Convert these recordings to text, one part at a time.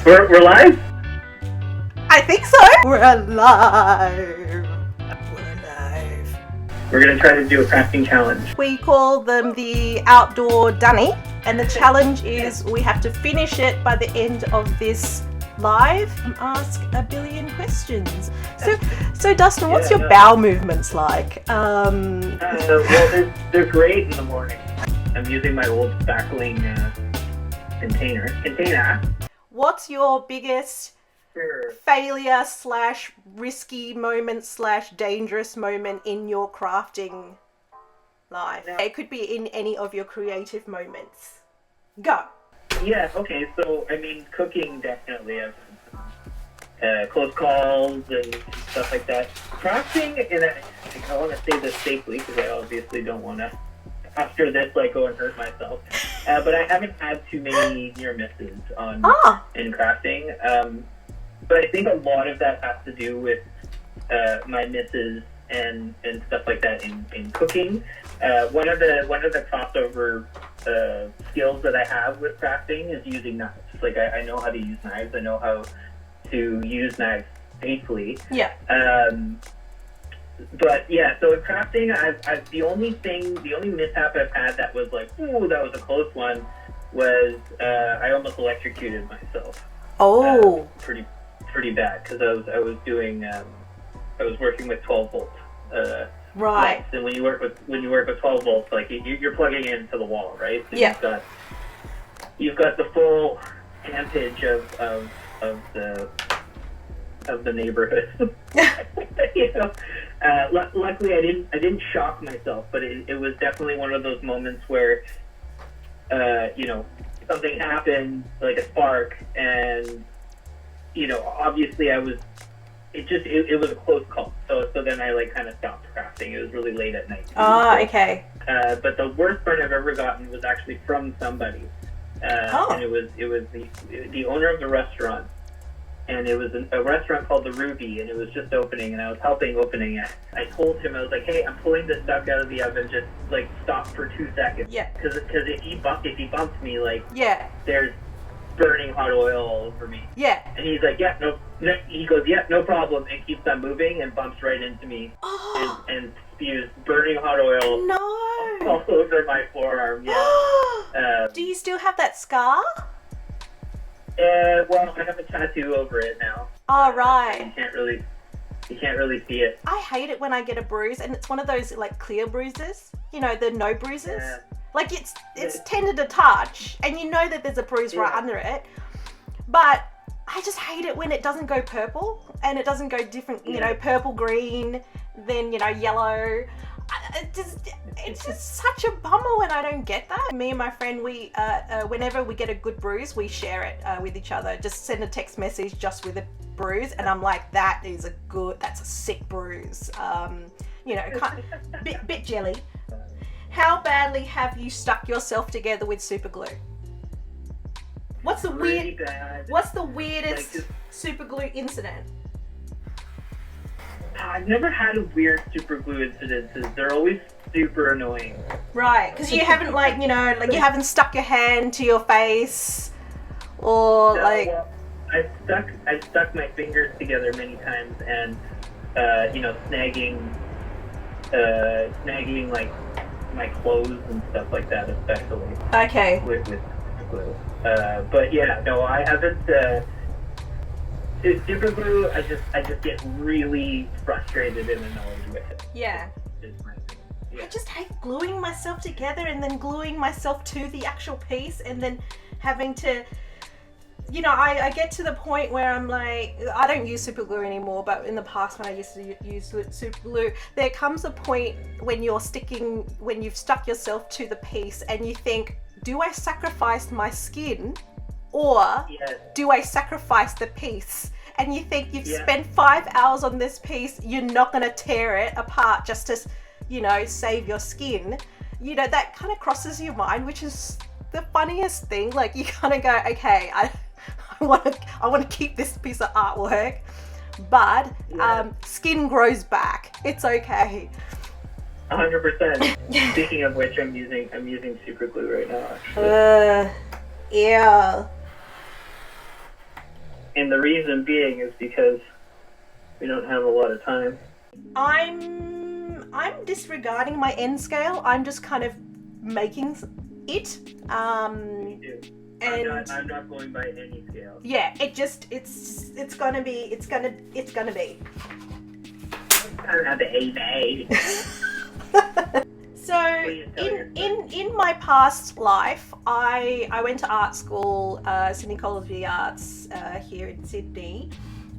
We're live? I think so. We're alive. We're alive. We're gonna try to do a crafting challenge. We call them the outdoor dunny, and the challenge is we have to finish it by the end of this live and ask a billion questions. So Dustin, what's your bowel movements like? Well, they're great in the morning. I'm using my old spackling container. What's your biggest failure / risky moment / dangerous moment in your crafting life? It could be in any of your creative moments. Go. Yeah, okay, so, I mean, cooking definitely. Close calls and stuff like that. Crafting, and I want to say this safely because I obviously don't want to, after this, go and hurt myself. But I haven't had too many near misses in crafting. But I think a lot of that has to do with my misses and stuff like that in cooking. One of the crossover skills that I have with crafting is using knives. I know how to use knives. I know how to use knives safely. Yeah. But yeah, so in crafting, the only mishap I've had that was ooh, that was a close one, was I almost electrocuted myself. Oh. Pretty bad, because I was working with 12 volts. Right. Lights. And when you work with 12 volts, you're plugging into the wall, right? So yeah. You've got the full ampage of the neighborhood. Luckily I didn't shock myself, but it was definitely one of those moments where something happened, like a spark, and obviously it was a close call. So then I kind of stopped crafting. It was really late at night. Okay. But the worst part I've ever gotten was actually from somebody. And it was the owner of the restaurant. And it was a restaurant called the Ruby, and it was just opening, and I was helping opening it. I told him, I was like, hey, I'm pulling this stuff out of the oven, just stop for 2 seconds. Yeah. Because if he bumps me, yeah, there's burning hot oil all over me. Yeah. And he's like, yeah, no, he goes, yeah, no problem, and keeps on moving and bumps right into me. And spews burning hot oil all over my forearm. Yeah. Do you still have that scar? Well, I have a tattoo over it now. Oh, right. You can't really see it. I hate it when I get a bruise, and it's one of those clear bruises. The no bruises. It's tender to touch, and you know that there's a bruise right under it. But I just hate it when it doesn't go purple, and it doesn't go different. Purple, green, then yellow. It's just such a bummer when I don't get that. Me and my friend, we whenever we get a good bruise, we share it with each other. Just send a text message just with a bruise, and I'm like, that's a sick bruise. Bit jelly. How badly have you stuck yourself together with super glue? What's the weirdest super glue incident? I've never had a weird super glue incidences. They're always super annoying. Right, because you haven't you haven't stuck your hand to your face, or Well, I've stuck my fingers together many times, and snagging my clothes and stuff like that, especially. Okay. With glue. But yeah, no, I haven't. Super glue, I just get really frustrated and annoyed with it. Yeah. I just hate gluing myself together and then gluing myself to the actual piece, and then having to, I get to the point where I'm like, I don't use super glue anymore, but in the past when I used to use super glue, there comes a point when you've stuck yourself to the piece and you think, do I sacrifice my skin, or do I sacrifice the piece? And you think you've spent 5 hours on this piece, you're not going to tear it apart just to, save your skin. That kind of crosses your mind, which is the funniest thing. You kind of go, okay, I want to keep this piece of artwork, but skin grows back. It's okay. 100%. Speaking of which, I'm using super glue right now, actually. Yeah. And the reason being is because we don't have a lot of time. I'm disregarding my end scale. I'm just kind of making it. Me too. And I'm not going by any scale. yeah, it's gonna be. I don't have the A. So in my past life, I went to art school, Sydney College of the Arts here in Sydney,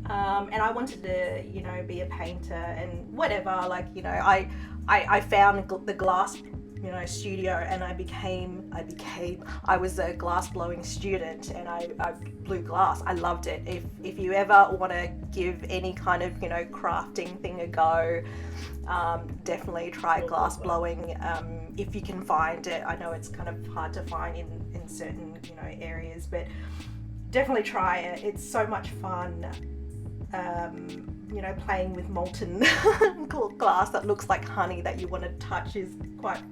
and I wanted to be a painter and whatever. I found the glass studio, and I was a glass blowing student, and I blew glass. I loved it. If you ever want to give any kind of crafting thing a go, definitely try glass blowing if you can find it. I know it's kind of hard to find in certain areas, but definitely try it. It's so much fun. Playing with molten glass that looks like honey that you want to touch is quite,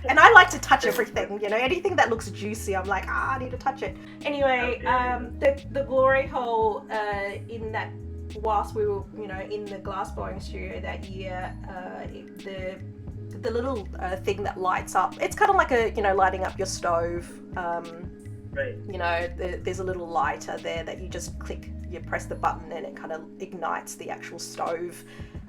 and I like to touch everything, anything that looks juicy, I'm like, I need to touch it. Anyway, the glory hole in that, whilst we were, in the glass blowing studio that year, the little thing that lights up, it's kind of like a, lighting up your stove. Right. There's a little lighter there that you just click, you press the button and it kind of ignites the actual stove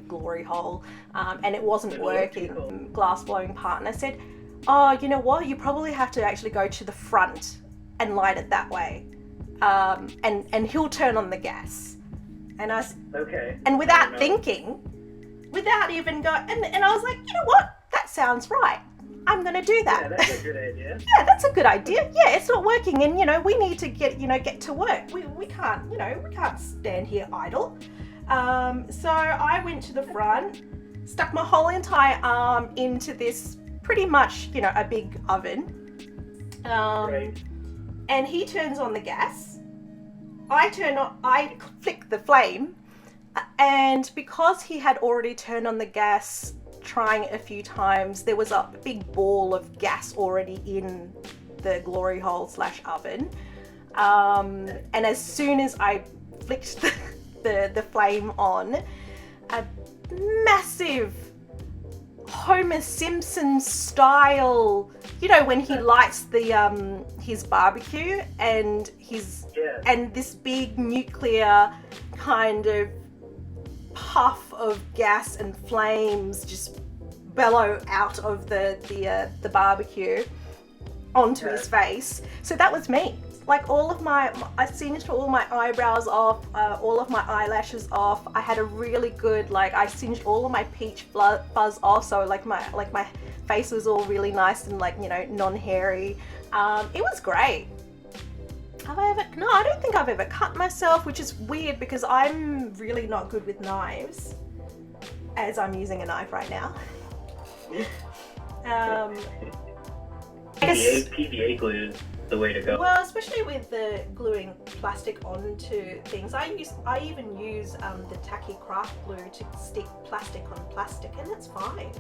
glory hole, and it wasn't working. Cool. Glass blowing partner said, oh, you know what, you probably have to actually go to the front and light it that way, and he'll turn on the gas. And I okay. And without thinking, without even going, and I was like, you know what, that sounds right. I'm going to do that. Yeah, that's a good idea. Yeah, that's a good idea. Yeah, it's not working, and we need to get to work. We can't, we can't stand here idle. So I went to the front, stuck my whole entire arm into this pretty much, a big oven. Right. And he turns on the gas. I flick the flame, and because he had already turned on the gas, trying it a few times, there was a big ball of gas already in the glory hole / oven, and as soon as I flicked the flame on, a massive Homer Simpson style, when he lights the his barbecue and and this big nuclear kind of puff of gas and flames just bellow out of the barbecue onto his face. So that was me. Like I singed all my eyebrows off, all of my eyelashes off. I had a really good, I singed all of my peach fuzz off, so my face was all really nice and non-hairy. It was great. No, I don't think I've ever cut myself, which is weird because I'm really not good with knives, as I'm using a knife right now. PVA glue is the way to go. Well, especially with the gluing plastic onto things. I even use the tacky craft glue to stick plastic on plastic, and that's fine.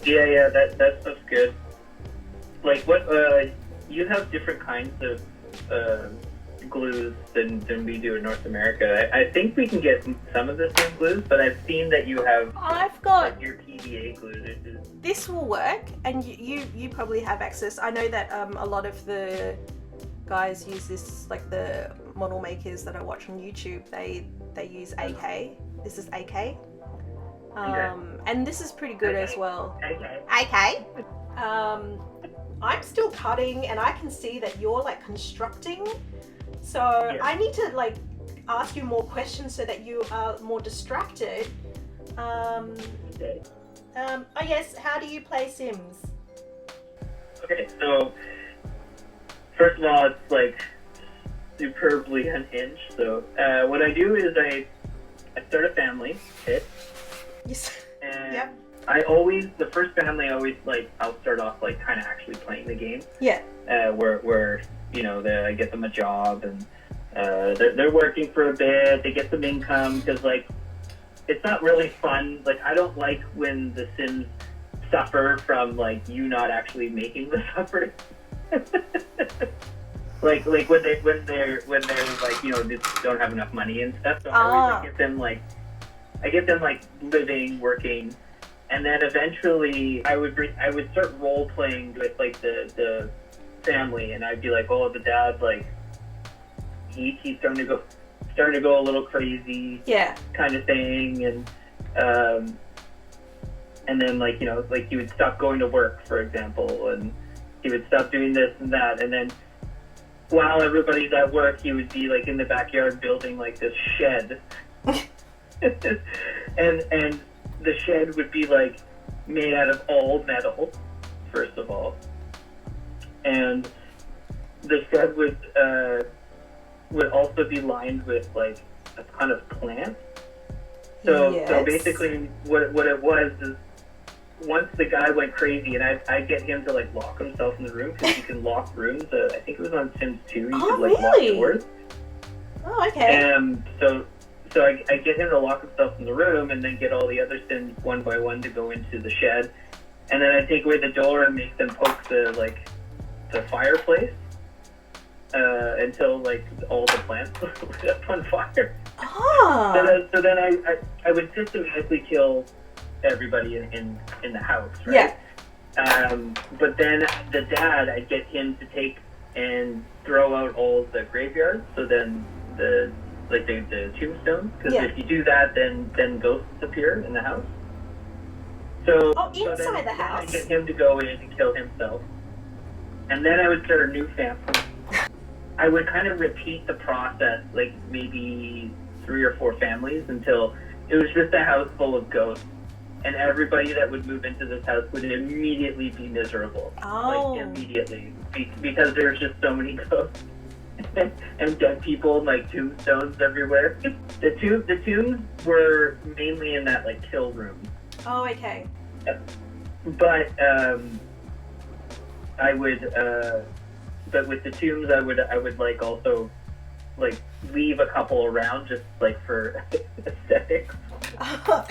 Yeah, that stuff's good. Like what you have different kinds of glues than we do in North America. I think we can get some of the same glues, but I've seen that you have. I've got your PVA glue. This will work, and you probably have access. I know that a lot of the guys use this, like the model makers that I watch on YouTube. They use AK. This is AK. And this is pretty good as well. AK. I'm still cutting, and I can see that you're constructing. So yes. I need to ask you more questions so that you are more distracted. Yes, how do you play Sims? Okay, so first of all, it's superbly unhinged. So what I do is I start a family hit. Yes. And yep. The first family, I'll start off kind of actually playing the game. Yeah. Where I get them a job, and they're working for a bit. They get some income because it's not really fun. I don't like when the Sims suffer from you not actually making the suffering. like when they're like, you know, just don't have enough money and stuff. So I get them like living, working, and then eventually I would start role playing with like the family, and I'd be like, oh, the dad, like he's starting to go a little crazy, kind of thing, and then like, you know, like he would stop going to work, for example, and he would stop doing this and that, and then while everybody's at work, he would be like in the backyard building like this shed. and the shed would be like made out of all metal, first of all, and the shed would also be lined with like a ton of plants. So basically, what it was is, once the guy went crazy, and I get him to like lock himself in the room, because you can lock rooms. I think it was on Sims 2. You could like lock doors. Oh, okay. So I get him to lock himself in the room, and then get all the other Sims one by one to go into the shed, and then I take away the door and make them poke the fireplace until like all the plants lit up on fire. So then I would systematically kill everybody in the house, right? Yeah. But then the dad, I'd get him to take and throw out all the graveyards. So then the tombstones, because if you do that, then ghosts appear in the house. So inside the house. I'd get him to go in and kill himself, and then I would start a new family. I would kind of repeat the process, like maybe 3 or 4 families, until it was just a house full of ghosts. And everybody that would move into this house would immediately be miserable. Like, immediately. Because there's just so many ghosts. And dead people and, like, tombstones everywhere. The tombs were mainly in that, like, kill room. Oh, okay. But, I would, but with the tombs, I would, like, also, like, leave a couple around just, like, for aesthetics. Oh,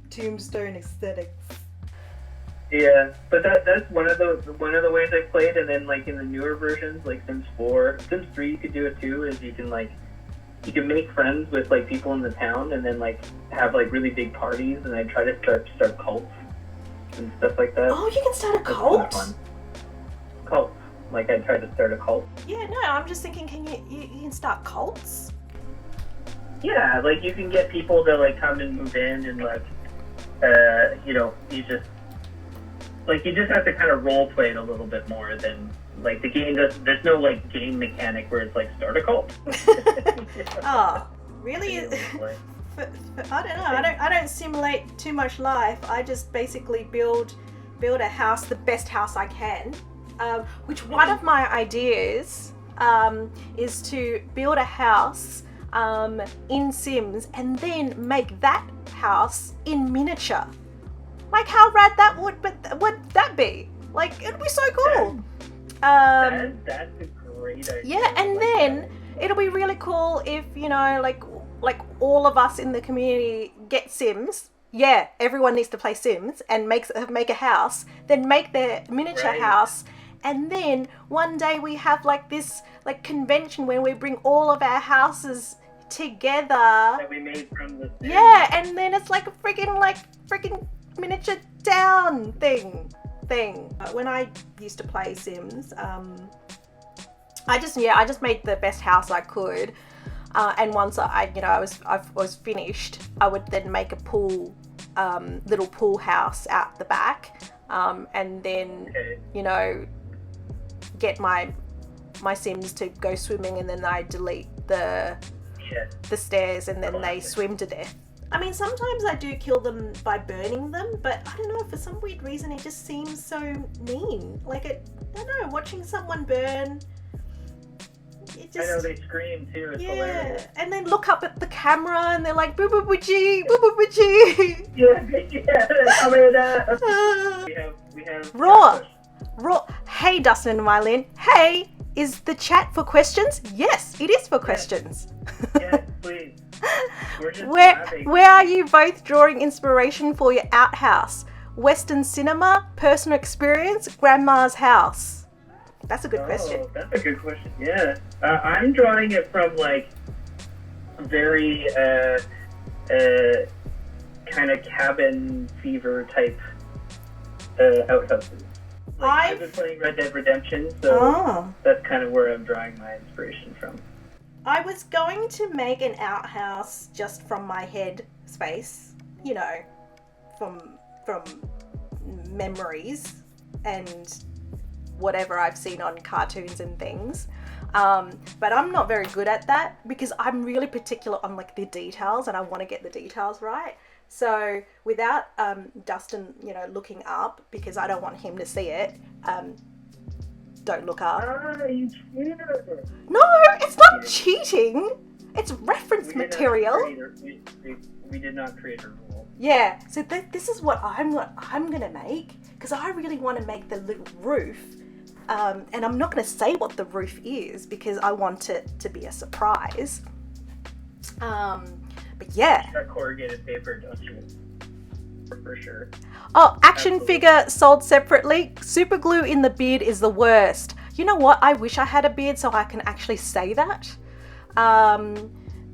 tombstone aesthetics. Yeah, but that's one of the ways I played. And then like in the newer versions, like Sims 4, Sims 3, you could do it too. Is you can make friends with like people in the town, and then like have like really big parties. And I try to start cults and stuff like that. Oh, you can start a cult. That's kind of fun. Cult. Like I tried to start a cult. Yeah, no, I'm just thinking, can you can start cults? Yeah, like you can get people to like come and move in, and like, you know, you just have to kind of role play it a little bit more than like the game does. There's no like game mechanic where it's like start a cult. Oh, really? I don't know. I don't simulate too much life. I just basically build a house, the best house I can. Which one of my ideas is to build a house in Sims, and then make that house in miniature. Like how rad would that be? Like it'd be so cool. That's a great idea. Yeah, and then it'll be really cool if, you know, like all of us in the community get Sims. Yeah, everyone needs to play Sims and make a house, then make their miniature house. And then one day we have like this like convention where we bring all of our houses together. That we made from the Sims. Yeah, and then it's like a freaking miniature town thing. When I used to play Sims, I just made the best house I could. And once I was finished, I would then make a pool, little pool house out the back, and then you know, get my Sims to go swimming, and then I delete the stairs, and then they swim to death. I mean, sometimes I do kill them by burning them, but I don't know, for some weird reason it just seems so mean. Like I don't know, watching someone burn. I know, they scream too. It's hilarious. And then look up at the camera and they're like, boo boo boo gee, boo boo boo gee. We have Raw. Hey, Dustin and Mylyn. Hey, is the chat for questions? Yes, it is for questions. Yes, please. We're just where are you both drawing inspiration for your outhouse? Western cinema, personal experience, grandma's house. That's a good question. That's a good question. Yeah. I'm drawing it from like very kind of cabin fever type outhouses. Like, I've been playing Red Dead Redemption, so that's kind of where I'm drawing my inspiration from. I was going to make an outhouse just from my head space, you know, from memories and whatever I've seen on cartoons and things. But I'm not very good at that because I'm really particular on like the details and I want to get the details right. So without Dustin, you know, looking up because I don't want him to see it, don't look up. You cheated. No, it's not cheating. It's reference material. We did not create a rule. Yeah, so this is what I'm gonna make because I really want to make the little roof. And I'm not going to say what the roof is because I want it to be a surprise. But yeah. You got corrugated paper, don't you? For sure. Oh, action figure sold separately. Super glue in the beard is the worst. You know what? I wish I had a beard so I can actually say that.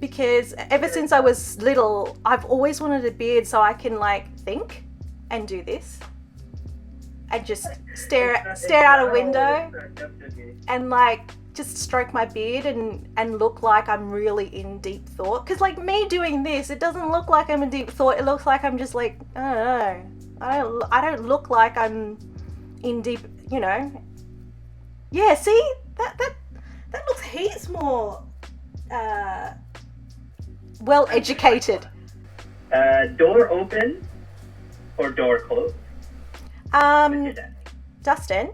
Because ever since I was little, I've always wanted a beard so I can like think and do this. And just stare out a window and like just stroke my beard and look like I'm really in deep thought. Because like me doing this, it doesn't look like I'm in deep thought. It looks like I'm just like, I don't know. I don't look like I'm in deep, you know. Yeah, see? That looks heaps more well educated. Door open or door closed? Dustin,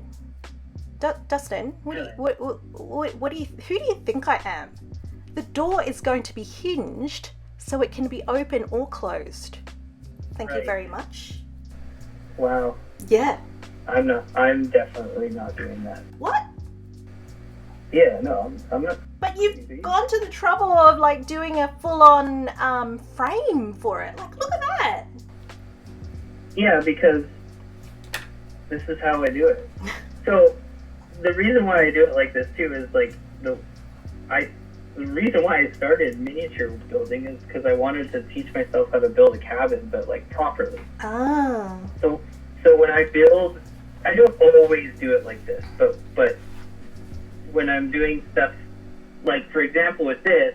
who do you think I am? The door is going to be hinged so it can be open or closed. Thank you very much. Wow. Yeah. I'm definitely not doing that. What? Yeah, no, I'm not. But you've gone to the trouble of like doing a full-on frame for it. Like, look at that. Yeah, because this is how I do it. So the reason why I do it like this too is like the reason why I started miniature building is because I wanted to teach myself how to build a cabin, but like properly. Oh. So when I build, I don't always do it like this, but when I'm doing stuff, like for example with this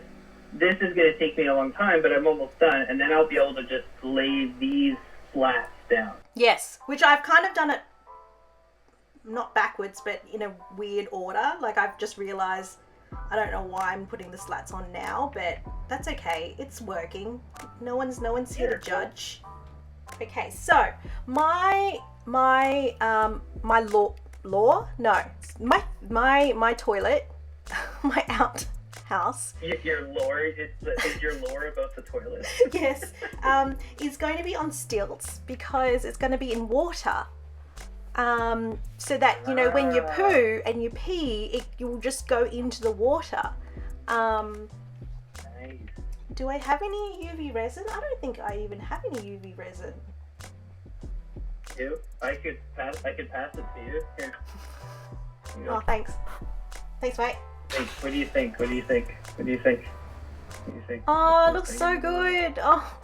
is going to take me a long time, but I'm almost done, and then I'll be able to just lay these slats down. Yes, which I've kind of done it not backwards, but in a weird order. Like I've just realized I don't know why I'm putting the slats on now, but that's okay. It's working. No one's here to judge. Okay, so my toilet, my outhouse. Your lore is your lore about the toilet. Yes, is going to be on stilts because it's going to be in water. So that, you know, when you poo and you pee, you'll just go into the water. Nice. Do I have any UV resin? I don't think I even have any UV resin. You? I could pass it to you. Here. Oh, thanks. Thanks, mate. Hey, what do you think? Oh, it looks so good. Oh,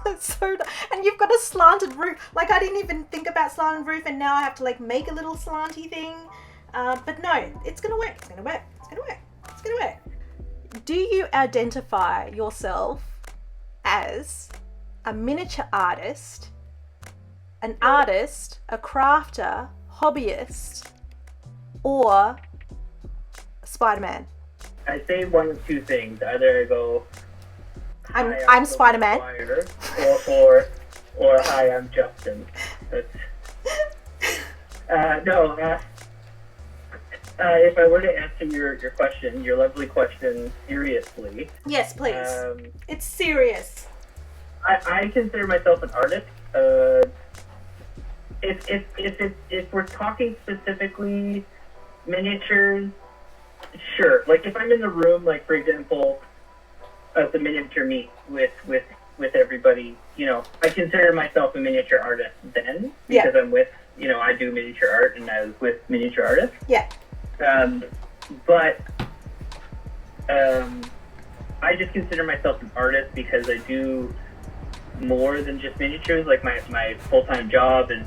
it's so. And you've got a slanted roof. Like I didn't even think about slanted roof, and now I have to like make a little slanty thing. But no, it's gonna work. It's gonna work. Do you identify yourself as a miniature artist, an artist, a crafter, hobbyist, or Spiderman? I say one of two things. Either I go, I'm Spiderman, or hi, I'm Justin. If I were to answer your question, your lovely question, seriously. Yes, please. It's serious. I consider myself an artist. If we're talking specifically miniatures, sure. Like if I'm in the room, like for example, at the miniature meet with everybody, you know, I consider myself a miniature artist then because I'm with, you know, I do miniature art and I was with miniature artists. Yeah. But I just consider myself an artist because I do more than just miniatures. Like my full-time job is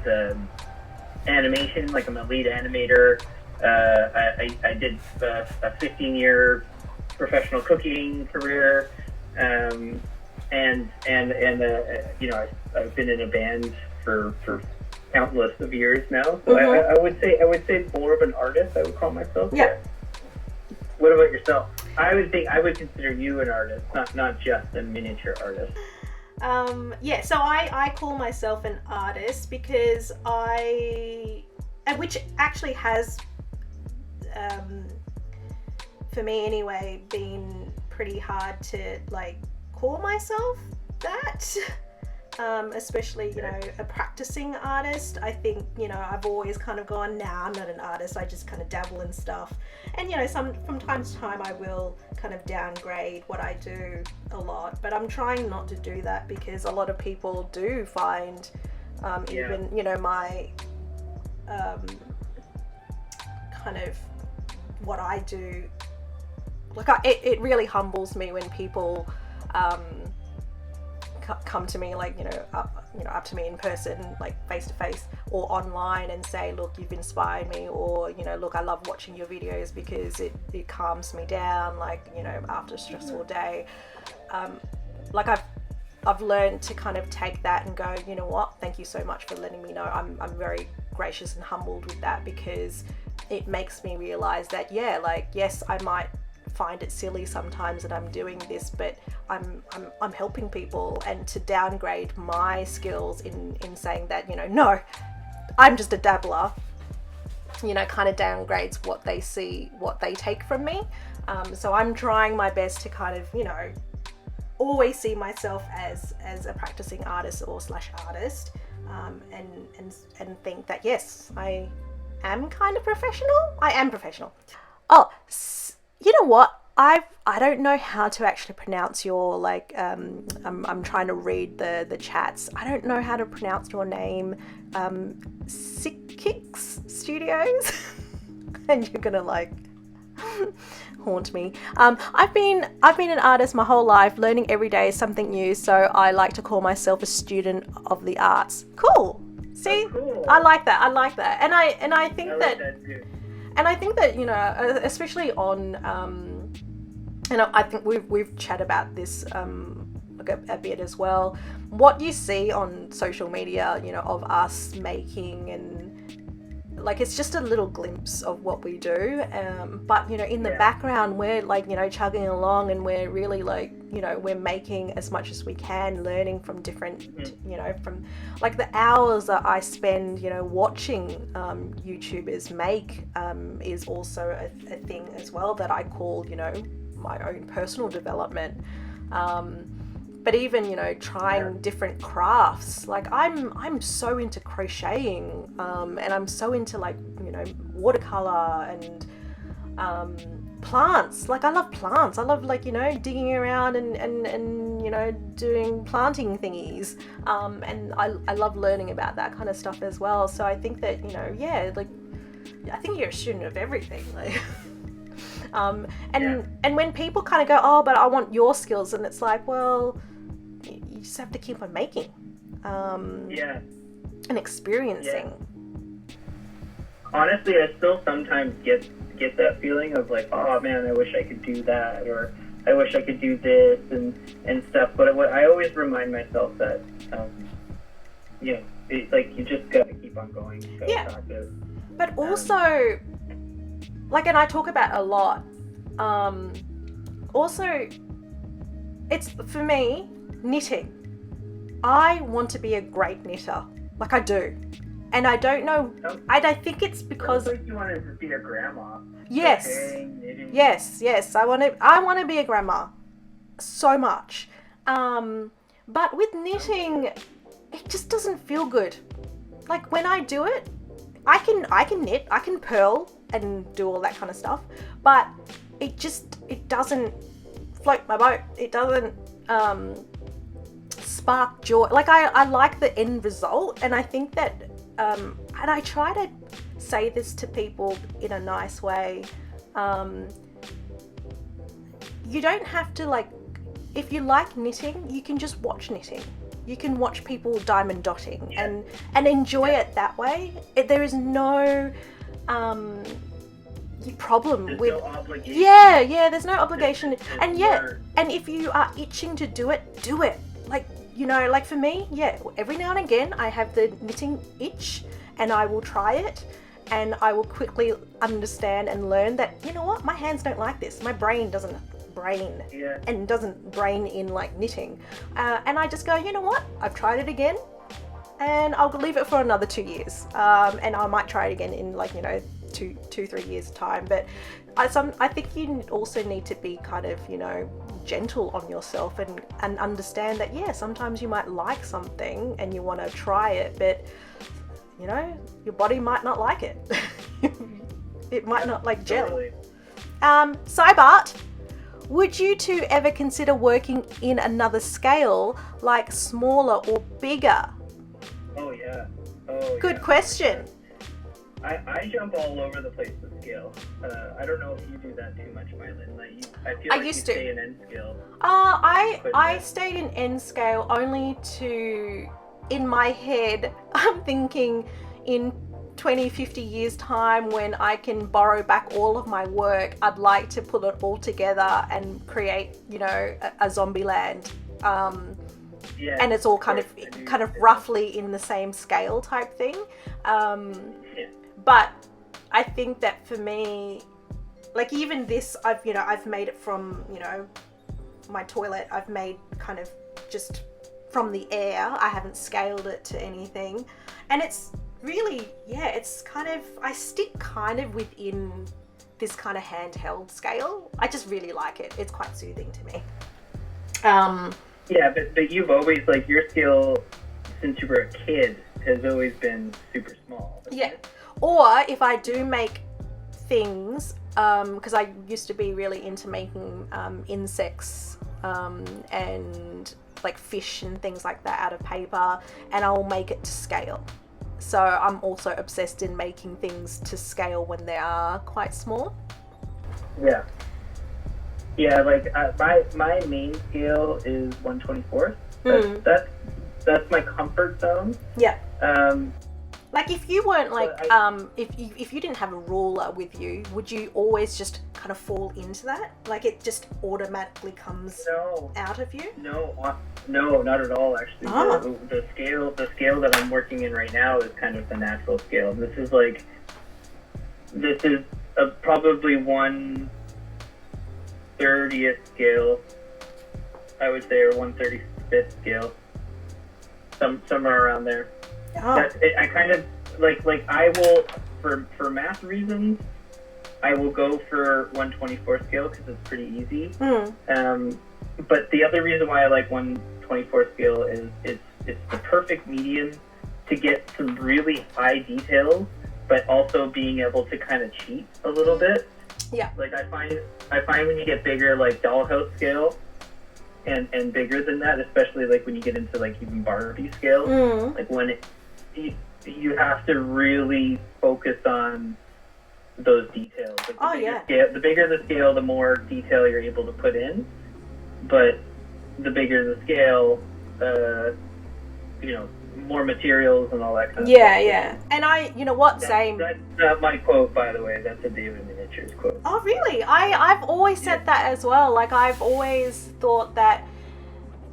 animation. Like I'm a lead animator. I did a 15-year professional cooking career, and you know, I've been in a band for countless of years now. So Mm-hmm. I would say more of an artist. I would call myself. Yeah. What about yourself? I would consider you an artist, not just a miniature artist. Yeah, so I call myself an artist because which actually has, for me anyway, been pretty hard to like call myself that. Especially, you know, a practicing artist. I think, you know, I've always kind of gone, nah, I'm not an artist, I just kind of dabble in stuff. And, you know, from time to time I will kind of downgrade what I do a lot, but I'm trying not to do that because a lot of people do find even, you know, my kind of what I do, like it really humbles me when people come to me, like, up to me in person, like face to face or online, and say, look, you've inspired me, or, you know, look, I love watching your videos because it calms me down, like, you know, after a stressful day. Like I've learned to kind of take that and go, you know what, thank you so much for letting me know. I'm very gracious and humbled with that, because it makes me realize that, yeah, like, yes, I might find it silly sometimes that I'm doing this, but I'm helping people, and to downgrade my skills in saying that, you know, no, I'm just a dabbler, you know, kind of downgrades what they see, what they take from me. So I'm trying my best to kind of, you know, always see myself as a practicing artist or / artist, and think that, yes, I am kind of professional. I am professional. Oh, you know what? I don't know how to actually pronounce your, like, I'm trying to read the chats. I don't know how to pronounce your name. Sick Kicks Studios, and you're gonna like haunt me. I've been an artist my whole life. Learning every day is something new, so I like to call myself a student of the arts. Cool. See, Oh, cool. I like that, and I think I that. like that too. And I think that, you know, especially on, and I think we've chat about this like a bit as well. What you see on social media, you know, of us making, and like, it's just a little glimpse of what we do. But, you know, in the background, we're like, you know, chugging along, and we're really like, you know, we're making as much as we can, learning from different, you know, from like the hours that I spend, you know, watching YouTubers make is also a thing as well that I call, you know, my own personal development. But even, you know, trying different crafts, like I'm so into crocheting, and I'm so into, like, you know, watercolor and plants. Like, I love plants. I love, like, you know, digging around and you know, doing planting thingies. And I love learning about that kind of stuff as well. So I think that, you know, yeah, like, I think you're a student of everything, like. And when people kind of go, oh, but I want your skills, and it's like, well, you just have to keep on making, and experiencing. Honestly, I still sometimes get that feeling of like, oh man, I wish I could do that, or I wish I could do this and stuff. But I always remind myself that, you know, like, you just gotta keep on going. You gotta practice. But also, like, and I talk about a lot, also, it's, for me, knitting. I want to be a great knitter. Like, I do. And I don't know, I think it's because... Sounds like you want to be a grandma. Yes. Knitting. Yes. I want to be a grandma. So much. But with knitting, it just doesn't feel good. Like, when I do it, I can knit, I can purl and do all that kind of stuff, but it doesn't float my boat. It doesn't spark joy. Like, I like the end result, and I think that and I try to say this to people in a nice way. You don't have to, like, if you like knitting, you can just watch knitting. You can watch people diamond dotting and enjoy it that way. There is no problem there's with no obligation. There's no obligation. And if you are itching to do it, do it. Like, you know, like for me, every now and again I have the knitting itch and I will try it, and I will quickly understand and learn that, you know what, my hands don't like this. My brain doesn't brain and doesn't brain in like knitting. And I just go, you know what, I've tried it again and I'll leave it for another 2 years. And I might try it again in, like, you know, 3 years time. But I think you also need to be kind of, you know, gentle on yourself and understand that, sometimes you might like something and you want to try it, but, you know, your body might not like it. It might not like gel. Totally. Cybart, would you two ever consider working in another scale, like smaller or bigger? Oh yeah. Good question. I jump all over the place with scale. I don't know if you do that too much, Mylyn. I feel like used you to. stay in N scale. I stayed in N scale only to, in my head, I'm thinking in 20, 50 years time, when I can borrow back all of my work, I'd like to put it all together and create, you know, a zombie land. And it's all kind of roughly in the same scale type thing. But I think that for me, like even this, I've made it from, you know, my toilet. I've made kind of just from the air. I haven't scaled it to anything. And it's really, it's kind of, I stick kind of within this kind of handheld scale. I just really like it. It's quite soothing to me. Yeah, but you've always, like, your scale since you were a kid has always been super small. Yeah. Or if I do make things, because I used to be really into making insects and like fish and things like that out of paper, and I'll make it to scale. So I'm also obsessed in making things to scale when they are quite small. Yeah. Yeah, like my main scale is 1/24. That's my comfort zone. Yeah. Like if you weren't like, if you didn't have a ruler with you, would you always just kind of fall into that? Like it just automatically comes out of you? No, not at all. Actually, the scale that I'm working in right now is kind of the natural scale. This is probably 1/30th scale, I would say, or 1/35th scale, somewhere around there. I kind of like I will for math reasons I will go for 1/24 scale because it's pretty easy. But the other reason why I like 1/24 scale is it's the perfect medium to get some really high details, but also being able to kind of cheat a little bit. Yeah. Like I find when you get bigger, like dollhouse scale, and bigger than that, especially like when you get into like even Barbie scale, like when you have to really focus on those details. Like the bigger the scale, the more detail you're able to put in. But the bigger the scale, more materials and all that kind of stuff. Yeah. And same. That's not my quote, by the way. That's a David Miniatures quote. Oh, really? I've always said that as well. Like I've always thought that,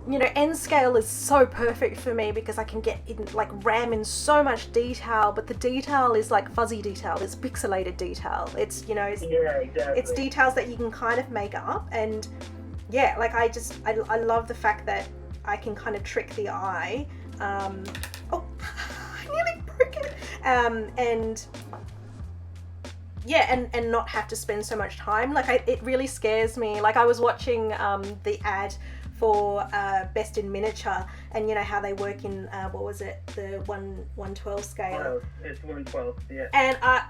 N scale is so perfect for me because I can get in, like ram in so much detail, but the detail is like fuzzy detail. It's pixelated detail. It's, exactly. It's details that you can kind of make up. And yeah, like I love the fact that I can kind of trick the eye. I nearly broke it. And not have to spend so much time. Like it really scares me. Like I was watching the ad for Best in Miniature, and how they work in what was it, the 1/12 scale. It's 1/12, yeah. And I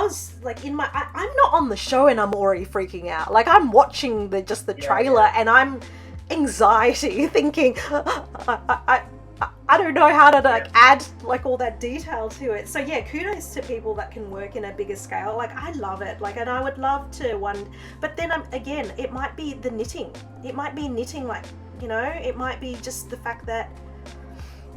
was like I'm not on the show and I'm already freaking out. Like I'm watching the trailer and I'm anxiety thinking I I don't know how to like add like all that detail to it. So yeah, kudos to people that can work in a bigger scale. Like I love it. Like, and I would love to but then again, it might be the knitting. It might be knitting, like, you know, it might be just the fact that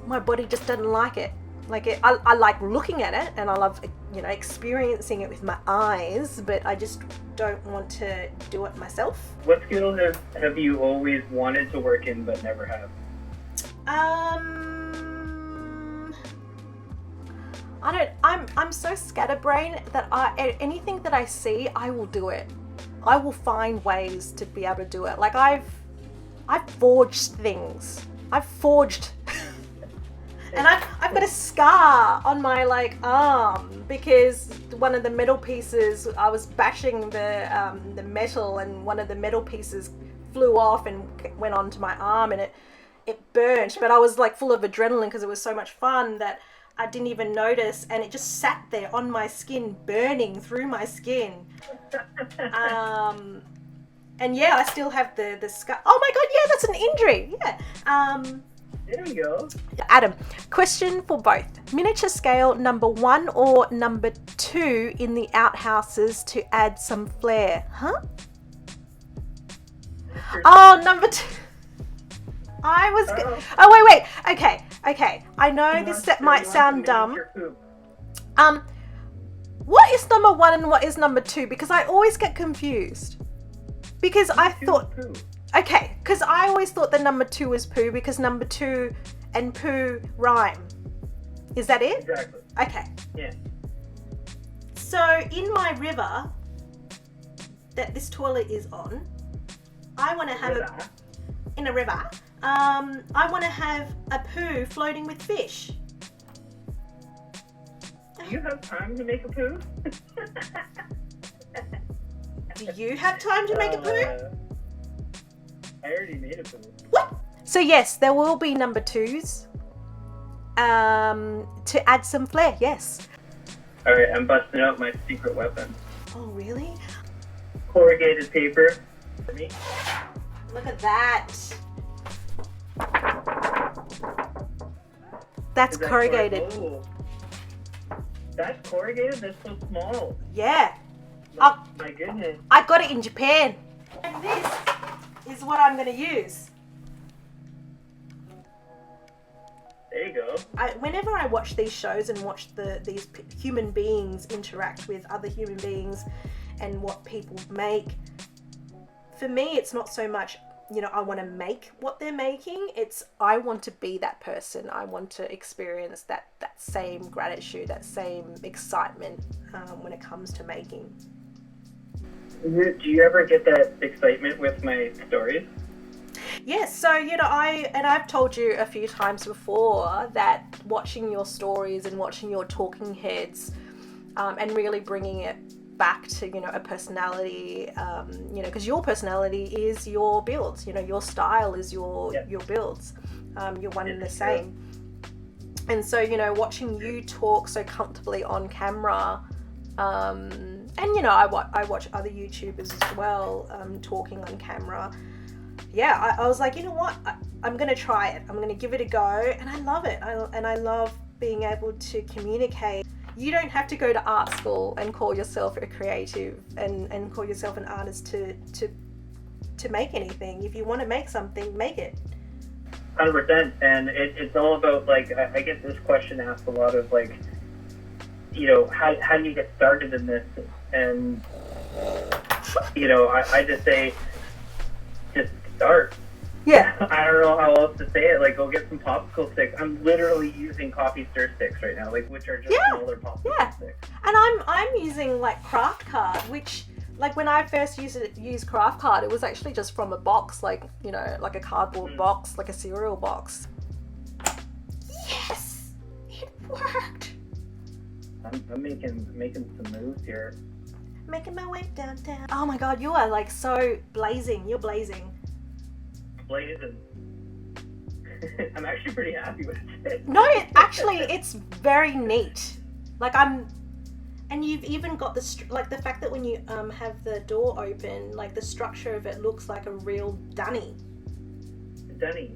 my body just doesn't like it. Like I like looking at it and I love, you know, experiencing it with my eyes, but I just don't want to do it myself. What skill have you always wanted to work in but never have? I'm so scatterbrained that anything that I see, I will do it. I will find ways to be able to do it. Like I've forged things. I've forged and I've got a scar on my like arm because one of the metal pieces, I was bashing the metal and one of the metal pieces flew off and went onto my arm and it burnt, but I was like full of adrenaline because it was so much fun that I didn't even notice, and it just sat there on my skin, burning through my skin. And yeah, I still have the scar. Oh my god, yeah, that's an injury. Yeah. There you go. Adam, question for both. Miniature scale number 1 or number 2 in the outhouses to add some flair? Huh? Oh, number 2. I was. Oh wait. Okay. I know this might sound dumb. What is number 1 and what is number 2? Because I always get confused. Because I thought. Okay, because I always thought that number 2 was poo because number 2 and poo rhyme. Is that it? Exactly. Okay. Yeah. So in my river that this toilet is on, I want to have in a river. I want to have a poo floating with fish. Do you have time to make a poo? Do you have time to make a poo? I already made a poo. What? So yes, there will be number 2s. To add some flair, yes. Alright, I'm busting out my secret weapon. Oh really? Corrugated paper. For me. Look at that. That's corrugated. Oh. That's corrugated? That's so small. Yeah. My goodness. I got it in Japan. And this is what I'm going to use. There you go. Whenever I watch these shows and watch these human beings interact with other human beings and what people make, for me it's not so much, you know, I want to make what they're making. It's I want to be that person. I want to experience that same gratitude, that same excitement when it comes to making. Do you ever get that excitement with my stories? Yes, so you know, I've told you a few times before that watching your stories and watching your talking heads, and really bringing it back to, you know, a personality, you know, because your personality is your builds, you know, your style is your builds, you're one and the same. And so, you know, watching you talk so comfortably on camera, and you know, I watch other YouTubers as well, talking on camera. Yeah, I was like, you know what, I'm gonna try it, I'm gonna give it a go, and I love it. I love being able to communicate. You don't have to go to art school and call yourself a creative and call yourself an artist to make anything. If you want to make something, make it. 100%. And it's all about, like, I get this question asked a lot of, like, you know, how do you get started in this? And, you know, I just say, just start. Yeah. I don't know how else to say it. Like, go get some popsicle sticks. I'm literally using coffee stir sticks right now, like, which are just smaller popsicle sticks. And I'm using like craft card, which, like, when I first used craft card, it was actually just from a box, like, you know, like a cardboard box, like a cereal box. Yes, it worked. I'm making some moves here. Making my way downtown. Oh my god, you are like so blazing. You're blazing. Blazing. I'm actually pretty happy with it. No, it's very neat. Like, and you've even got like the fact that when you have the door open, like the structure of it looks like a real dunny. Dunny.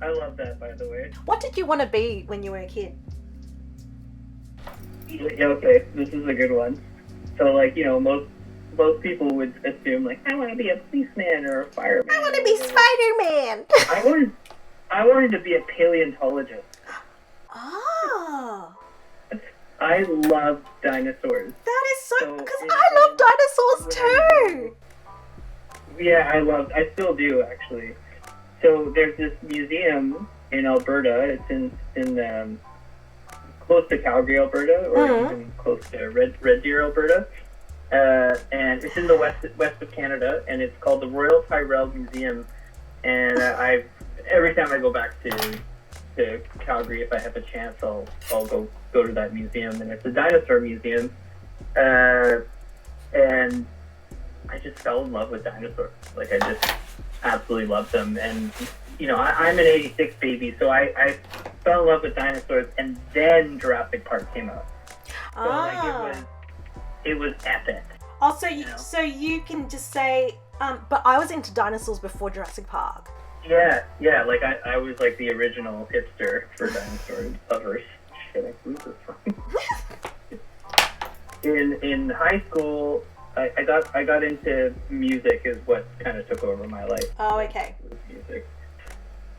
I love that, by the way. What did you want to be when you were a kid? Yeah, okay, this is a good one. So, like, you know, most people would assume, like, I want to be a policeman or a fireman. I want to be Spiderman. I wanted to be a paleontologist. Oh. I love dinosaurs. That is so, because So, I love dinosaurs too. Yeah, I still do, actually. So there's this museum in Alberta. It's in close to Calgary, Alberta, or even close to Red Deer, Alberta. And it's in the west of Canada, and it's called the Royal Tyrrell Museum. And every time I go back to Calgary, if I have a chance, I'll go to that museum. And it's a dinosaur museum, and I just fell in love with dinosaurs. Like, I just absolutely love them. And, you know, I'm an 86 baby, so I fell in love with dinosaurs, and then Jurassic Park came out. So, like, it was epic. Also, so you can just say, but I was into dinosaurs before Jurassic Park. Yeah, like, I was, like, the original hipster for dinosaur lovers. Shit, I lose this one. In high school, I got into music is what kind of took over my life. Oh, okay. Music,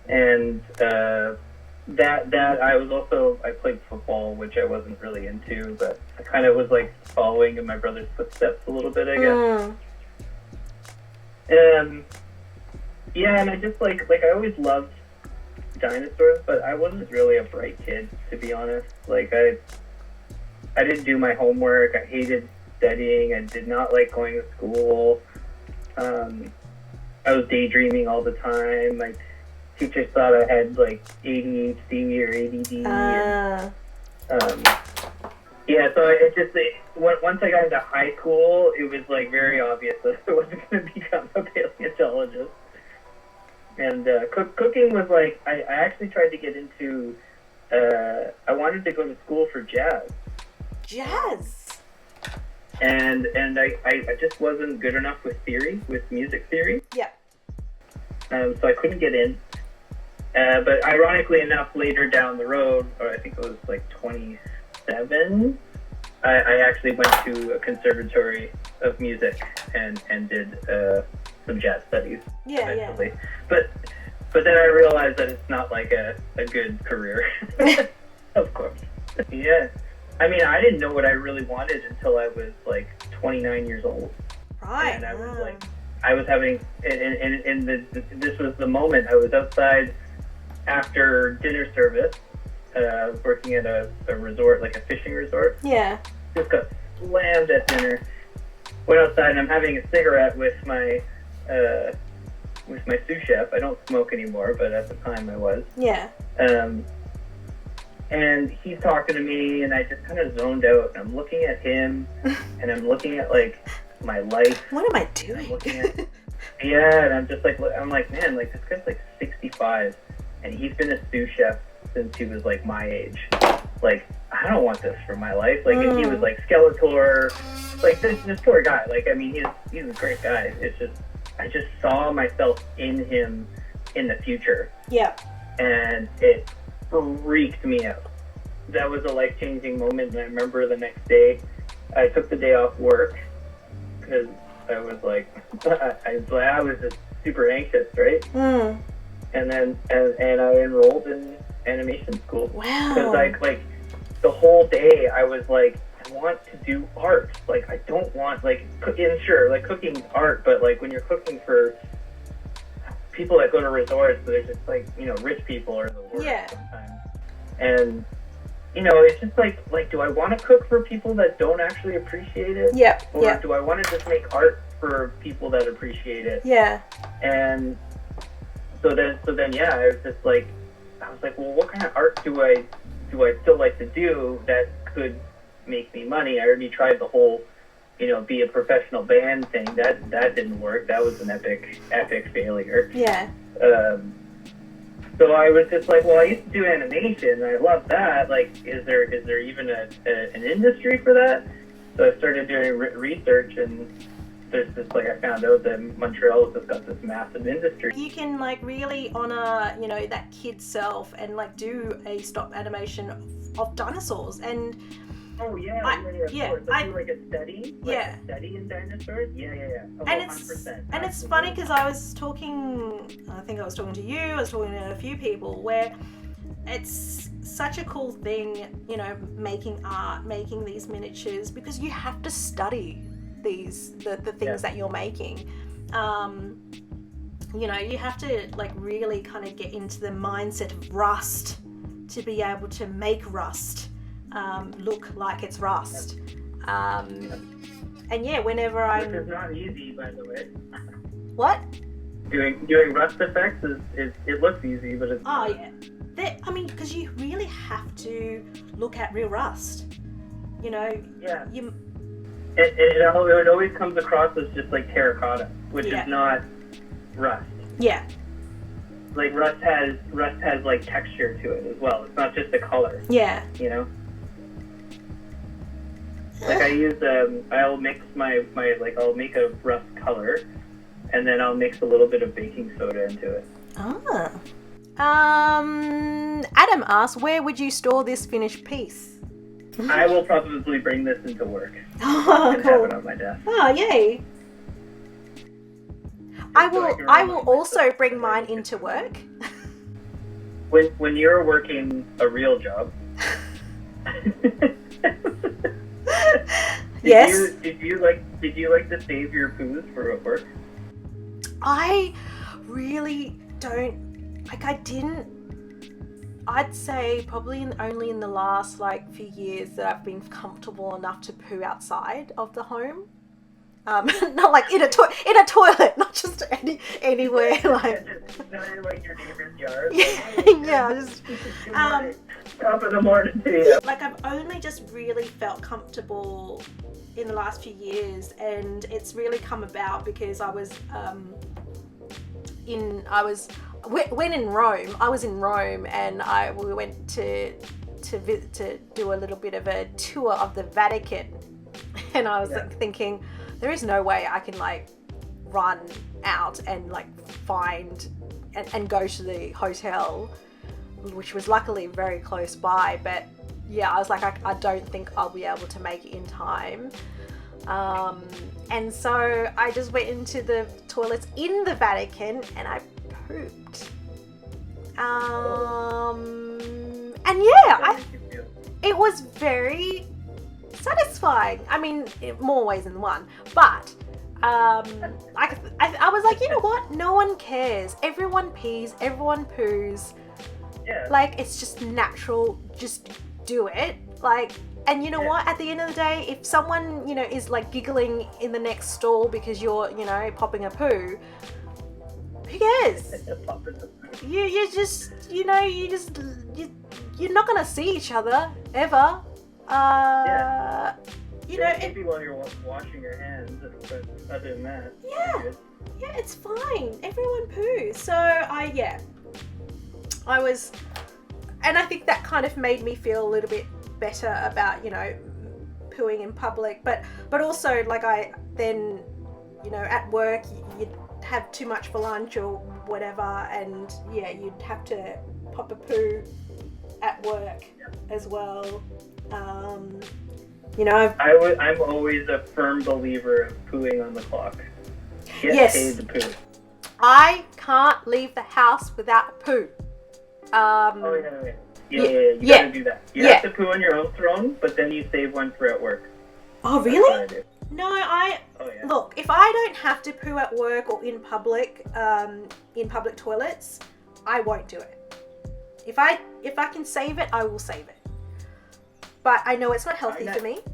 and that I played football, which I wasn't really into, but I kind of was like following in my brother's footsteps a little bit, I guess. Yeah, and I just like I always loved dinosaurs, but I wasn't really a bright kid, to be honest. Like I didn't do my homework. I hated studying. I did not like going to school. I was daydreaming all the time. My teachers thought I had like ADHD or ADD. Yeah, so once I got into high school, it was like very obvious that I wasn't going to become a paleontologist. And cooking was like, I actually tried to get into, I wanted to go to school for jazz. Jazz? And I just wasn't good enough with music theory. Yeah. So I couldn't get in. But ironically enough, later down the road, or I think it was like 27, I actually went to a conservatory of music and did some jazz studies. Yeah, eventually. yeah. But then I realized that it's not like a good career. Of course. Yeah. I mean, I didn't know what I really wanted until I was like 29 years old. Right. And I was like, I was having, and this was the moment. I was outside after dinner service, working at a resort, like a fishing resort. Yeah. Just got slammed at dinner. Went outside and I'm having a cigarette with my sous chef. I don't smoke anymore, but at the time I was. Yeah. And he's talking to me, and I just kind of zoned out. And I'm looking at him, and I'm looking at like my life. What am I doing? Yeah, and I'm just like, man, like this guy's like 65, and he's been a sous chef since he was like my age. Like, I don't want this for my life. Like, if he was like Skeletor, like this poor guy. Like, I mean, he's a great guy. It's just, I just saw myself in him in the future. Yeah. And it freaked me out. That was a life-changing moment, and I remember the next day, I took the day off work because I was like, I was just super anxious, right? And then and I enrolled in animation school. Wow. Because like the whole day I was like, I want to do art. Like, I don't want like cooking. Sure, like cooking's art, but like when you're cooking for people that go to resorts, they're just like, you know, rich people are the worst sometimes. And you know, it's just like do I want to cook for people that don't actually appreciate it? Yeah. Or do I want to just make art for people that appreciate it? Yeah. And so then yeah, I was like, well, what kind of art do I still like to do that could make me money? I already tried the whole, you know, be a professional band thing. That didn't work. That was an epic failure. Yeah. So I was just like, well, I used to do animation. I love that. Like, is there even an industry for that? So I started doing research, and there's this, like, I found out that Montreal has just got this massive industry. You can like really honor, you know, that kid's self and like do a stop animation of dinosaurs. And Oh yeah, of course. I do like a study, a study in dinosaurs. Yeah. Oh, and 100%. And it's funny because I was talking to you, I was talking to a few people where it's such a cool thing, you know, making art, making these miniatures, because you have to study the things that you're making. You know, you have to like really kind of get into the mindset of rust to be able to make rust look like it's rust. And yeah, whenever Which is not easy, by the way. What? Doing rust effects is it looks easy, but it's not. Yeah. I mean, because you really have to look at real rust. You know. Yeah. It always comes across as just like terracotta, which is not rust. Yeah. Like rust has like texture to it as well. It's not just the color. Yeah. You know. Like I use I'll mix my like I'll make a rust color, and then I'll mix a little bit of baking soda into it. Adam asks, where would you store this finished piece? I will probably bring this into work. Oh, and cool. have it on my desk. Oh, yay. I will also bring mine into work. When you're working a real job. Yes. Did you like to save your poos for work? I really don't. Like, I didn't. I'd say probably only in the last like few years that I've been comfortable enough to poo outside of the home. Not like in a toilet, not just anywhere like. Not like your neighbor's yard. Yeah, just top of the morning to you. Like I've only just really felt comfortable in the last few years, and it's really come about because I was when in Rome. I was in Rome, and we went to do a little bit of a tour of the Vatican, and I was like thinking, there is no way I can like run out and like find and go to the hotel, which was luckily very close by. But yeah, I was like, I don't think I'll be able to make it in time. And so I just went into the toilets in the Vatican and I pooped. And yeah, it was very satisfying. I mean, in more ways than one, but I was like, you know what? No one cares. Everyone pees, everyone poos. Yeah. Like, it's just natural. Just do it. Like, and you know what? At the end of the day, if someone, you know, is like giggling in the next stall because you're, you know, popping a poo, who cares? You're just, you know, you're not gonna see each other ever. You know, maybe while you're washing your hands, but other than that, yeah, it's fine. Everyone poos. So I was, and I think that kind of made me feel a little bit better about, you know, pooing in public, but also like I then, you know, at work you'd have too much for lunch or whatever, and yeah, you'd have to pop a poo at work as well. You know, I'm always a firm believer of pooing on the clock. Get paid to poo. I can't leave the house without a poo. You gotta do that. You have to poo on your own throne, but then you save one for at work. Oh, really? No, look, if I don't have to poo at work or in public toilets, I won't do it. If I can save it, I will save it. But I know it's not healthy for me.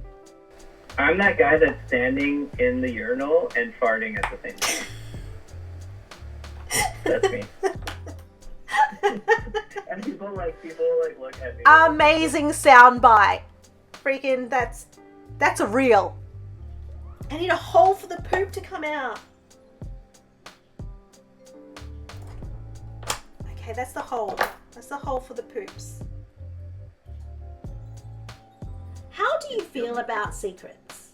I'm that guy that's standing in the urinal and farting at the same time. That's me. And people look at me. Amazing soundbite. Freaking, that's a reel. I need a hole for the poop to come out. Okay, that's the hole. That's the hole for the poops. How do you feel about secrets?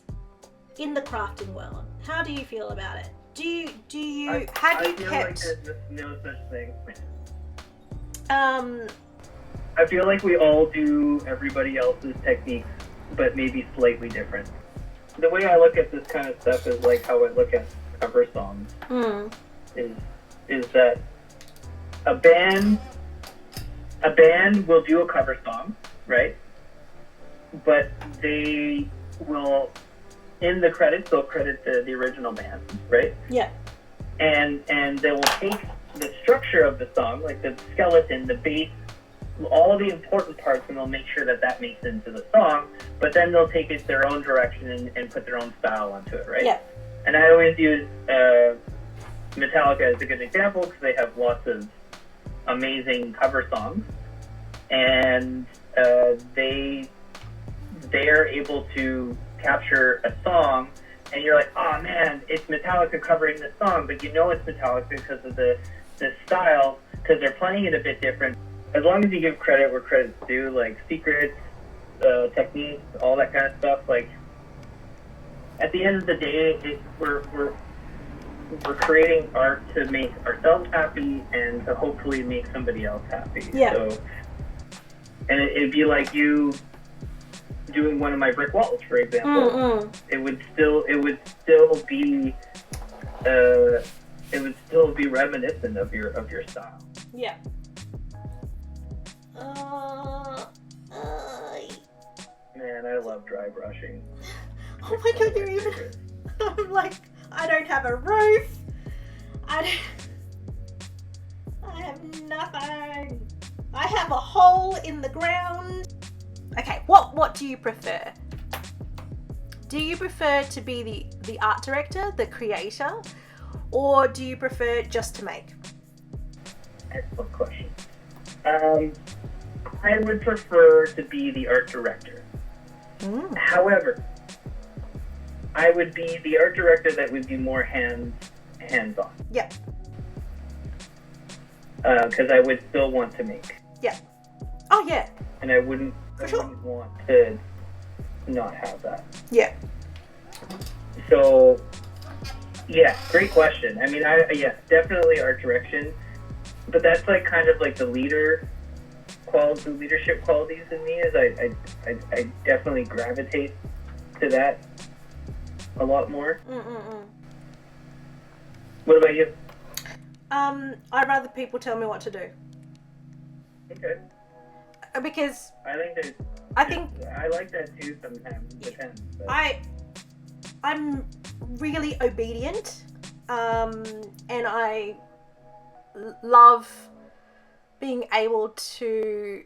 in the crafting world? How do you feel about it? Do you I feel like there's no such thing. I feel like we all do everybody else's techniques, but maybe slightly different. The way I look at this kind of stuff is like how I look at cover songs. Is that a band will do a cover song, right? But they will, in the credits, they'll credit the original band, right? Yeah. And they will take the structure of the song, like the skeleton, the bass, all the important parts, and they'll make sure that makes it into the song, but then they'll take it their own direction and put their own style onto it, right? Yeah. And I always use Metallica as a good example because they have lots of amazing cover songs, and they are able to capture a song, and you're like, oh man, it's Metallica covering this song, but you know it's Metallica because of the style, because they're playing it a bit different. As long as you give credit where credit's due, like secrets, techniques, all that kind of stuff, like at the end of the day, we're creating art to make ourselves happy and to hopefully make somebody else happy. Yeah. So, and it'd be like you doing one of my brick walls, for example. It would still be reminiscent of your style. Yeah. Man, I love dry brushing. Oh my god, you're even. I'm like, I don't have a roof. I have nothing. I have a hole in the ground. Okay, what do you prefer? Do you prefer to be the art director, the creator, or do you prefer just to make? Excellent question. I would prefer to be the art director. However, I would be the art director that would be more hands-on. Yeah. Because I would still want to make. Yeah. Oh yeah. And I wouldn't want to not have that. Yeah. So, yeah, great question. I mean, yes, definitely art direction, but that's like kind of like the leadership qualities in me. Is I definitely gravitate to that a lot more. What about you? I'd rather people tell me what to do. Okay. Because I think I like that too sometimes. Depends. But. I'm really obedient, and I love being able to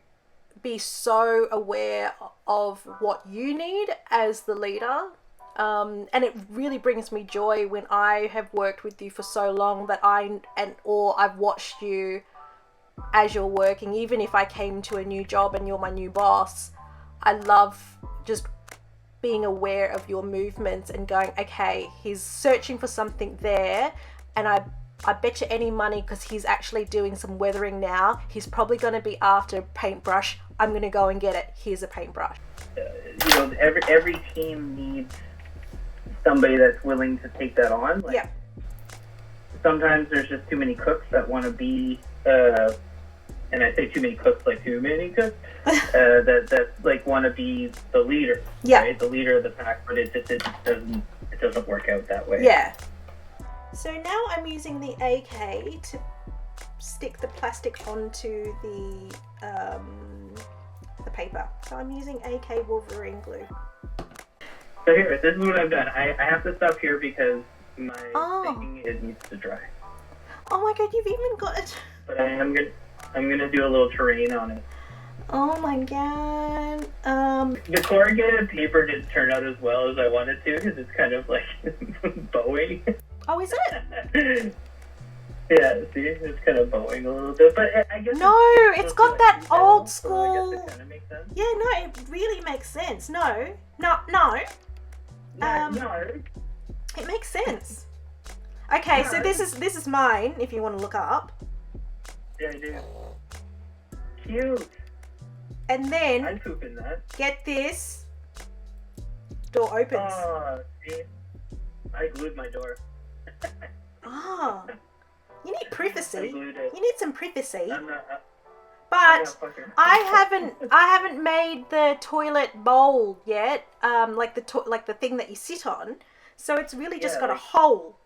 be so aware of what you need as the leader. And it really brings me joy when I have worked with you for so long that I've watched you as you're working. Even if I came to a new job and you're my new boss, I love just being aware of your movements and going, okay, he's searching for something there, and I bet you any money, because he's actually doing some weathering now, he's probably going to be after a paintbrush. I'm going to go and get it. Here's a paintbrush. Every team needs somebody that's willing to take that on. Like, yeah. Sometimes there's just too many cooks that want to be, and I say too many cooks, like too many cooks, that like want to be the leader. Yeah. Right? The leader of the pack, but it doesn't work out that way. Yeah. So now I'm using the AK to stick the plastic onto the paper. So I'm using AK Wolverine glue. So here, this is what I've done. I have to stop here because my thinking it needs to dry. Oh my god, you've even got it. But I'm gonna do a little terrain on it. Oh my god. The corrugated paper didn't turn out as well as I wanted to because it's kind of like bowing. Oh, is it? Yeah, see, it's kind of bowing a little bit, but I guess it's got like that old so school. I guess it kind of makes sense. Yeah, no, it really makes sense. No. No. It makes sense. Okay, so this is mine. If you want to look up. Yeah, I do. Cute. And then I'd poop in that. Get this. Door opens. Oh, see? I glued my door. Oh, you need I privacy. glued it. You need some privacy. I'm not But fucking. I haven't made the toilet bowl yet. Like the thing that you sit on. So it's really just got a hole.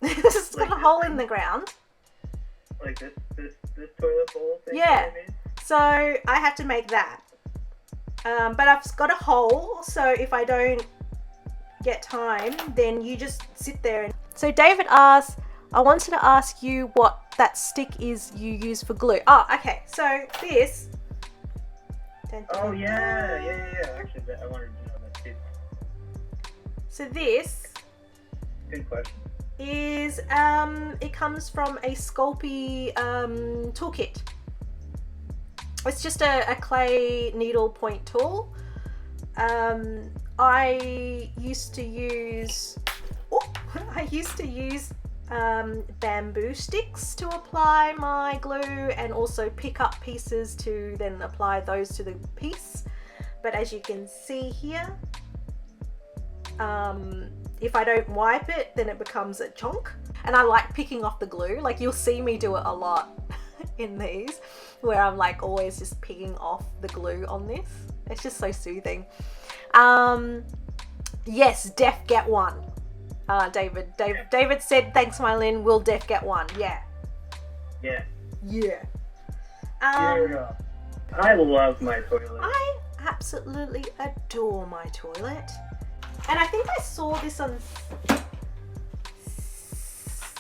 It's got a hole in the ground. Like this toilet bowl thing. Yeah. You know what I mean? So I have to make that. But I've got a hole, so if I don't get time, then you just sit there. So David asks, I wanted to ask you what that stick is you use for glue. Oh, okay. So this. Oh yeah. Actually, I wanted to know that too. So this Good question. is it comes from a Sculpey toolkit. It's just a clay needle point tool. I used to use bamboo sticks to apply my glue, and also pick up pieces to then apply those to the piece. But as you can see here, if I don't wipe it, then it becomes a chunk. And I like picking off the glue. Like, you'll see me do it a lot in these, where I'm like always just picking off the glue on this. It's just so soothing. Yes, def get one. David said, thanks Mylyn, we'll def get one. Yeah. Yeah. I love my toilet. I absolutely adore my toilet. And I think I saw this on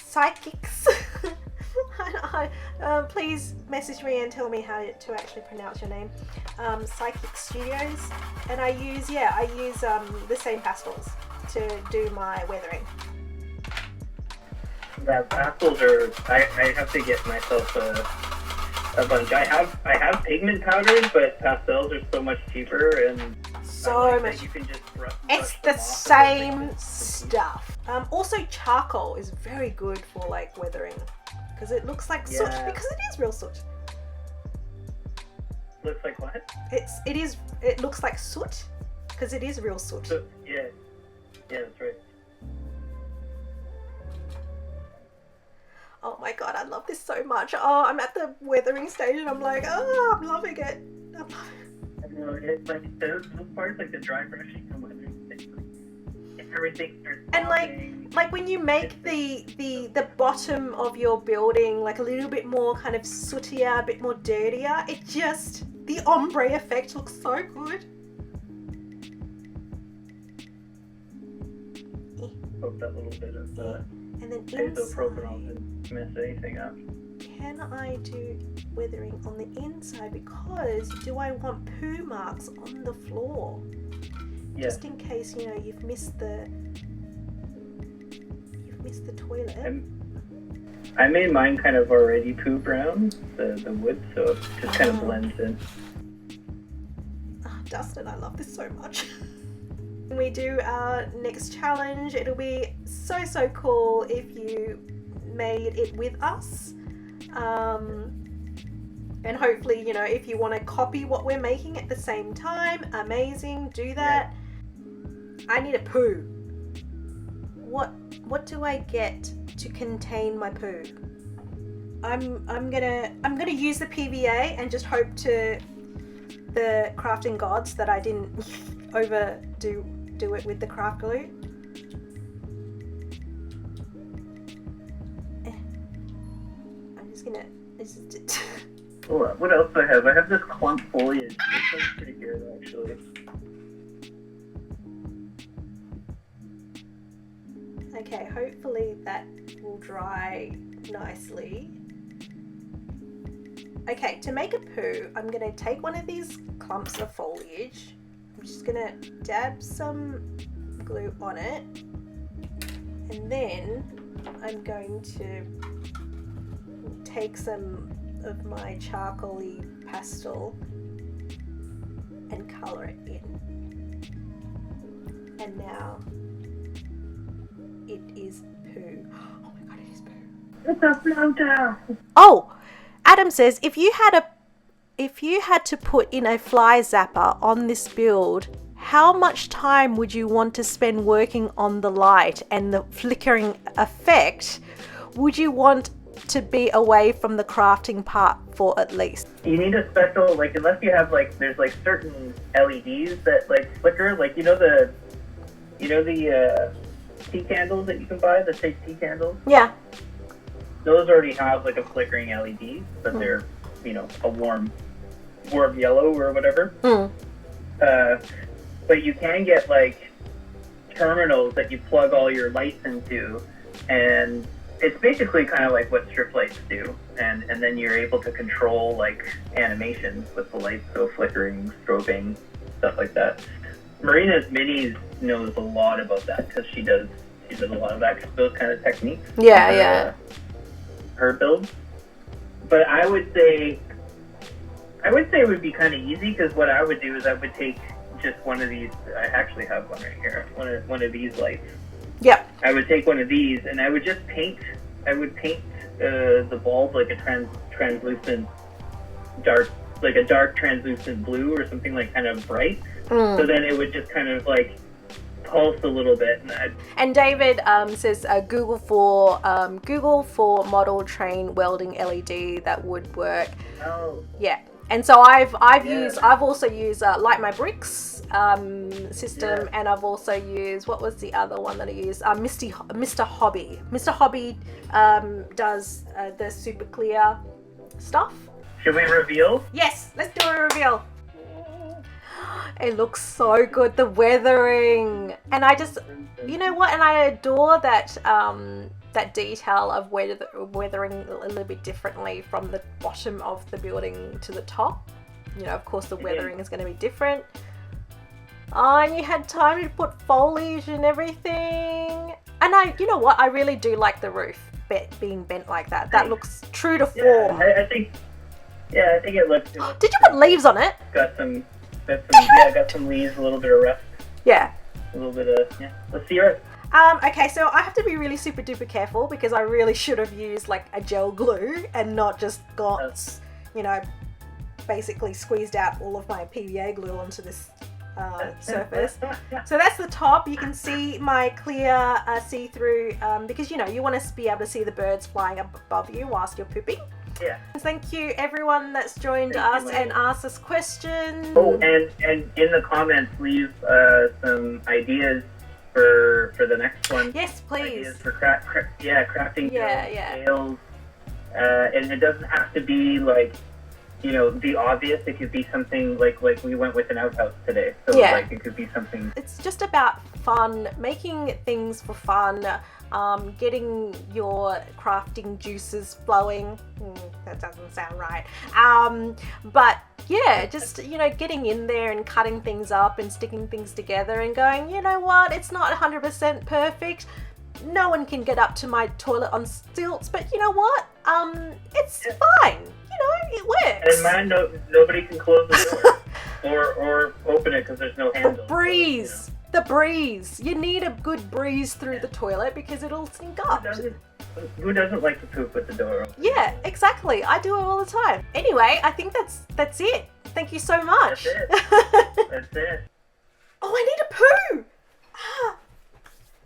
Psychics. Please message me and tell me how to actually pronounce your name. Psychic Studios. And I use the same pastels to do my weathering. Yeah, pastels are. I have to get myself a bunch. I have pigment powders, but pastels are so much cheaper and so much. You can just it's the same stuff. Also, charcoal is very good for like weathering because it looks like soot. Because it is real soot. Looks like what? It looks like soot because it is real soot. Yeah, that's right. Oh my god, I love this so much. Oh, I'm at the weathering stage and I'm like, oh, I'm loving it. It's like those parts, like the dry brushing and everything starts and like when you make the bottom of your building like a little bit more kind of sootier, a bit more dirtier, it just, the ombre effect looks so good. Poke that little bit of and then isopropyl didn't mess anything up. Can I do weathering on the inside, because do I want poo marks on the floor? Yes. Just in case, you know, you've missed the toilet. I made mine kind of already poo brown, the wood, so it just kind of blends in. Oh, Dustin, I love this so much. When we do our next challenge, it'll be so cool if you made it with us. And hopefully, you know, if you want to copy what we're making at the same time, amazing, do that. Yeah. I need a poo. What do I get to contain my poo? I'm gonna use the PVA and just hope to the crafting gods that I didn't overdo it with the craft glue. I'm just gonna. What else do I have? I have this clump foliage. This one's pretty good, actually. Okay, hopefully that will dry nicely. Okay, to make a poo, I'm going to take one of these clumps of foliage. I'm just going to dab some glue on it. And then I'm going to take some of my charcoaly pastel and colour it in. And now it is poo. Oh my god, it is poo. It's a floater. Oh, Adam says if you had to put in a fly zapper on this build, how much time would you want to spend working on the light and the flickering effect? Would you want to be away from the crafting part for at least? You need a special, like, unless you have, like, there's, like, certain LEDs that, like, flicker, like, you know the tea candles that you can buy, the fake tea candles? Yeah. Those already have, like, a flickering LED, but they're, you know, a warm yellow or whatever. But you can get, like, terminals that you plug all your lights into, and it's basically kind of like what strip lights do, and then you're able to control, like, animations with the lights, so flickering, strobing, stuff like that. Marina's Minis knows a lot about that because she does a lot of those kind of techniques. Her build. But I would say it would be kind of easy, because what I would do is I would take just one of these. I actually have one right here. One of these lights. Yep. I would take one of these and I would just paint. I would paint the bulb like a translucent dark, like a dark translucent blue or something, like kind of bright. So then it would just kind of like pulse a little bit. And David says Google for model train welding LED. That would work. Oh. Yeah. And so I've also used Light My Bricks system, and I've also used, what was the other one that I used? Mr. Hobby. Mr. Hobby does the super clear stuff. Should we reveal? Yes, let's do a reveal. It looks so good, the weathering, and I just, you know what? And I adore that that detail of weathering a little bit differently from the bottom of the building to the top. You know, of course, the weathering is going to be different. Oh, and you had time to put foliage and everything. And you know what? I really do like the roof being bent like that. That looks true to form. I think it looks. Did you put leaves on it? Got some leaves, a little bit of rust. Yeah. A little bit of, let's see yours. Okay, so I have to be really super duper careful because I really should have used like a gel glue and not just got, you know, basically squeezed out all of my PVA glue onto this surface. So that's the top. You can see my clear see-through because, you know, you want to be able to see the birds flying up above you whilst you're pooping. Yeah. Thank you everyone that's joined us and asked us questions. Oh, and in the comments, leave some ideas for the next one. Yes, please. Ideas for crafting tales. And it doesn't have to be like, you know, the obvious. It could be something like we went with an outhouse today. So like it could be something. It's just about fun, making things for fun, getting your crafting juices flowing. That doesn't sound right. But yeah, just, you know, getting in there and cutting things up and sticking things together and going, you know what, it's not 100% perfect. No one can get up to my toilet on stilts, but you know what? It's fine. You know, it works. And mine, nobody can close the door or open it because there's no handle. The breeze. So, you know. The breeze. You need a good breeze through the toilet because it'll sink up. Who doesn't like to poop with the door open? Yeah, exactly. I do it all the time. Anyway, I think that's it. Thank you so much. That's it. Oh, I need a poo.